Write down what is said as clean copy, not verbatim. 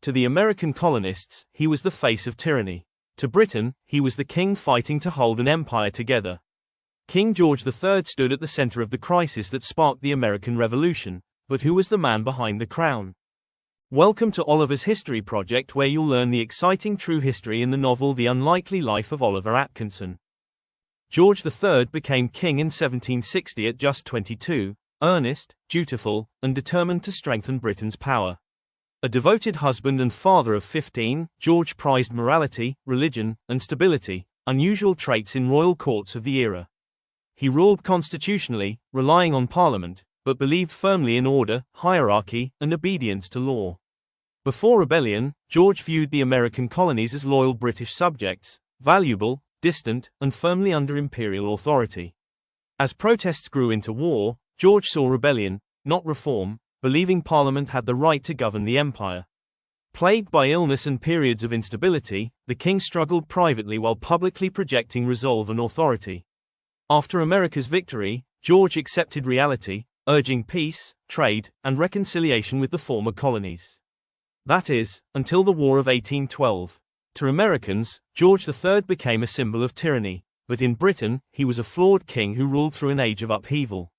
To the American colonists, he was the face of tyranny. To Britain, he was the king fighting to hold an empire together. King George III stood at the center of the crisis that sparked the American Revolution, but who was the man behind the crown? Welcome to Oliver's History Project, where you'll learn the exciting true history in the novel The Unlikely Life of Oliver Atkinson. George III became king in 1760 at just 22, earnest, dutiful, and determined to strengthen Britain's power. A devoted husband and father of 15, George prized morality, religion, and stability, unusual traits in royal courts of the era. He ruled constitutionally, relying on Parliament, but believed firmly in order, hierarchy, and obedience to law. Before rebellion, George viewed the American colonies as loyal British subjects, valuable, distant, and firmly under imperial authority. As protests grew into war, George saw rebellion, not reform, believing Parliament had the right to govern the empire. Plagued by illness and periods of instability, the king struggled privately while publicly projecting resolve and authority. After America's victory, George accepted reality, urging peace, trade, and reconciliation with the former colonies. That is, until the War of 1812. To Americans, George III became a symbol of tyranny, but in Britain, he was a flawed king who ruled through an age of upheaval.